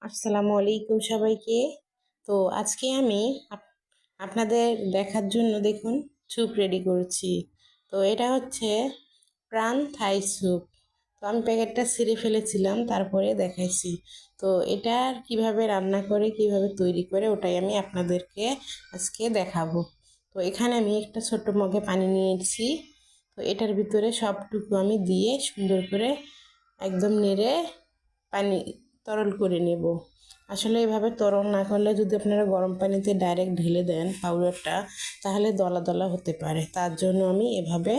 আসসালামু আলাইকুম সবাইকে। তো আজকে আমি আপনাদের দেখার জন্য দেখুন স্যুপ রেডি করছি। তো এটা হচ্ছে প্রাণ থাই স্যুপ। তো আমি প্যাকেটটা ছিঁড়ে ফেলেছিলাম, তারপরে দেখাইছি। তো এটা কিভাবে রান্না করে কিভাবে তৈরি করে ওটাই আমি আপনাদেরকে আজকে দেখাবো। তো এখানে আমি একটা ছোট্ট মগে পানি নিয়েছি। তো এটার ভিতরে সবটুকু আমি দিয়ে সুন্দর করে একদম নেড়ে পানি তরল করে নেব। আসলে এভাবে তরল না করলে যদি আপনারা গরম পানিতে ডাইরেক্ট ঢেলে দেন পাউডারটা, তাহলে দলা দলা হতে পারে। তার জন্য আমি এভাবে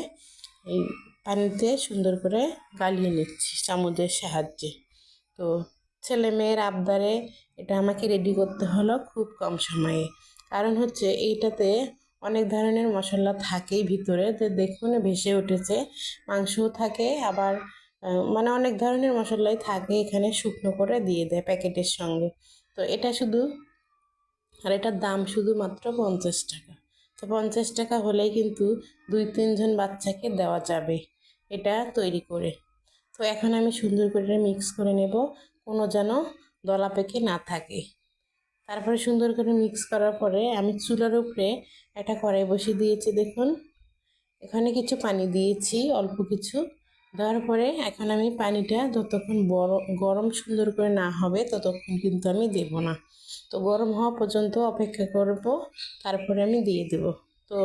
এই পানিতে সুন্দর করে গালিয়ে নিচ্ছি চামচের সাহায্যে। তো ছেলে মেয়ের আবদারে এটা আমাকে রেডি করতে হলো খুব কম সময়ে। কারণ হচ্ছে এইটাতে অনেক ধরনের মশলা থাকেই ভিতরে, তো দেখুন ভেসে উঠেছে। মাংসও থাকে, আবার মানে অনেক ধরনের মশলাই থাকে এখানে, শুকনো করে দিয়ে দেয় প্যাকেটের সঙ্গে। তো এটা শুধু, আর এটার দাম শুধুমাত্র 50 টাকা। তো 50 টাকা হলেই কিন্তু 2-3 জন বাচ্চাকে দেওয়া যাবে এটা তৈরি করে। তো এখন আমি সুন্দর করে মিক্স করে নেব, কোনো যেন দলা পেকে না থাকে। তারপরে সুন্দর করে মিক্স করার পরে আমি চুলার উপরে একটা কড়াই বসিয়ে দিয়েছি। দেখুন এখানে কিছু পানি দিয়েছি, অল্প কিছু দেওয়ার পরে এখন আমি পানিটা যতক্ষণ গরম সুন্দর করে না হবে ততক্ষণ কিন্তু আমি দেব না। তো গরম হওয়া পর্যন্ত অপেক্ষা করব, তারপরে আমি দিয়ে দেব। তো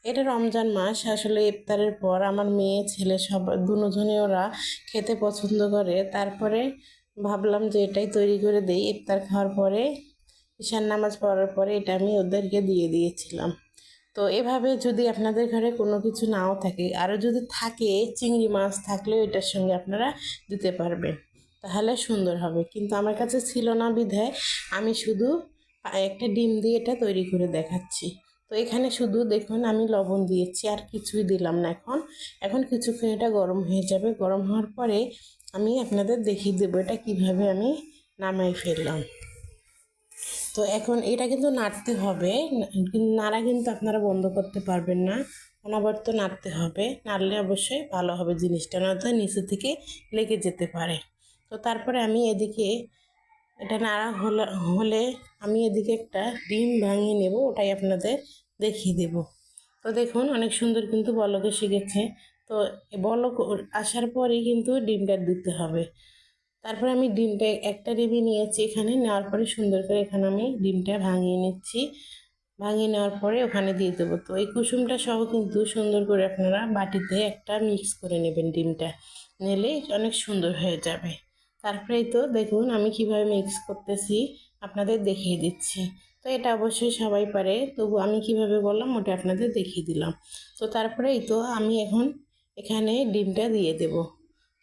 এটা রমজান মাস, আসলে ইফতারের পর আমার মেয়ে ছেলে সব দুজনে ওরা খেতে পছন্দ করে। তারপরে ভাবলাম যে এটাই তৈরি করে দেই। ইফতার খাওয়ার পরে, ঈশান নামাজ পড়ার পরে এটা আমি ওদেরকে দিয়ে দিয়েছিলাম। তো এভাবে যদি আপনাদের ঘরে কোনো কিছু নাও থাকে, আরও যদি থাকে চিংড়ি মাছ থাকলেও এটার সঙ্গে আপনারা দিতে পারবেন, তাহলে সুন্দর হবে। কিন্তু আমার কাছে ছিল না বিধায় আমি শুধু একটা ডিম দিয়ে এটা তৈরি করে দেখাচ্ছি। তো এখানে শুধু দেখুন আমি লবণ দিয়েছি, আর কিছুই দিলাম না। এখন কিছুক্ষণ এটা গরম হয়ে যাবে। গরম হওয়ার পরে আমি আপনাদের দেখিয়ে দেবো এটা কিভাবে আমি নামাই ফেললাম। তো এখন এটা কিন্তু নাড়তে হবে, নাড়া কিন্তু আপনারা বন্ধ করতে পারবেন না, অনবরত নাড়তে হবে। নাড়লে অবশ্যই ভালো হবে জিনিসটা, নয়তো নিচে থেকে লেগে যেতে পারে। তো তারপরে আমি এদিকে এটা নাড়া হলে আমি এদিকে একটা ডিম ভাঙিয়ে নেব, ওটাই আপনাদের দেখিয়ে দেব। তো দেখুন অনেক সুন্দর কিন্তু বলকে শিখেছে। তো বলক আসার পরেই কিন্তু ডিমটা দিতে হবে। তারপরে আমি ডিমটা একটা ডিমই নিয়েছি, এখানে নেওয়ার পরে সুন্দর করে এখানে আমি ডিমটা ভাঙিয়ে নিচ্ছি। ভাঙিয়ে নেওয়ার পরে ওখানে দিয়ে দেবো। তো এই কুসুমটা সহ কিন্তু সুন্দর করে আপনারা বাটিতে একটা মিক্স করে নেবেন, ডিমটা নিলে অনেক সুন্দর হয়ে যাবে। তারপরেই তো দেখুন আমি কিভাবে মিক্স করতেছি আপনাদের দেখিয়ে দিচ্ছি। তো এটা অবশ্যই সবাই পারে, তবু আমি কিভাবে বললাম ওটা আপনাদের দেখিয়ে দিলাম। তো তারপরেই তো আমি এখন এখানে ডিমটা দিয়ে দেব।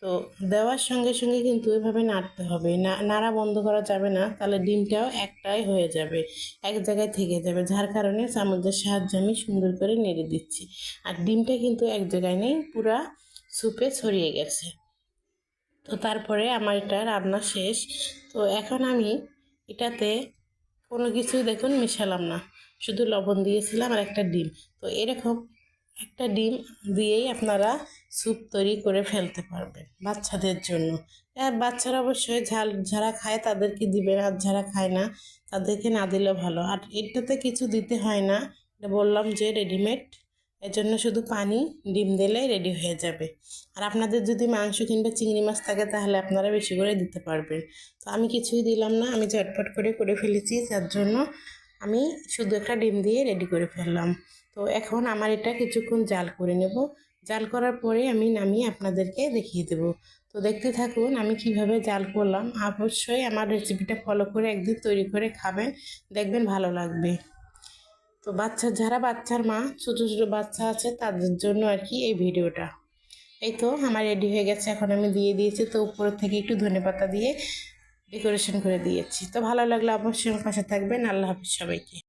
তো দেওয়ার সঙ্গে সঙ্গে কিন্তু এভাবে নাড়তে হবে, নাড়া বন্ধ করা যাবে না, তাহলে ডিমটাও একটাই হয়ে যাবে, এক জায়গায় থেকে যাবে। যার কারণে চামচের সাহায্যে আমি সুন্দর করে নেড়ে দিচ্ছি। আর ডিমটা কিন্তু এক জায়গায় নেই, পুরা স্যুপে ছড়িয়ে গেছে। তো তারপরে আমার এটা রান্না শেষ। তো এখন আমি এটাতে কোনো কিছুই দেখুন মেশালাম না, শুধু লবণ দিয়েছিলাম আর একটা ডিম। তো এরকম একটা ডিম দিয়েই আপনারা স্যুপ তৈরি করে ফেলতে পারবেন বাচ্চাদের জন্য। আর বাচ্চারা অবশ্যই ঝাল যারা খায় তাদেরকে দিবেন, আর যারা খায় না তাদেরকে না দিলে ভালো। আর এটাতে কিছু দিতে হয় না, এটা বললাম যে রেডিমেড, এজন্য শুধু পানি ডিম দিলেই রেডি হয়ে যাবে। আর আপনাদের যদি মাংস কিংবা চিংড়ি মাছ থাকে তাহলে আপনারা বেশি করে দিতে পারবেন। তো আমি কিছুই দিলাম না, আমি ঝটপট করে ফেলেছি, যার জন্য আমি শুধু একটা ডিম দিয়ে রেডি করে ফেললাম। তো এখন আমার এটা কিছুক্ষণ জাল করে নেব। জাল করার পরে আমি নামিয়ে আপনাদেরকে দেখিয়ে দেব। তো দেখতে থাকুন আমি কিভাবে জাল করলাম। অবশ্যই আমার রেসিপিটা ফলো করে একদিন তৈরি করে খাবেন, দেখবেন ভালো লাগবে। তো যারা বাচ্চার মা, ছোটো ছোটো বাচ্চা আছে তাদের জন্য আর কি এই ভিডিওটা। এই তো আমার রেডি হয়ে গেছে, এখন আমি দিয়ে দিয়েছি। তো উপর থেকে একটু ধনেপাতা দিয়ে ডেকোরেশন করে দিয়েছি। তো ভালো লাগলে অবশ্যই আমার পাশে থাকবেন। আল্লাহ হাফিজ সবাইকে।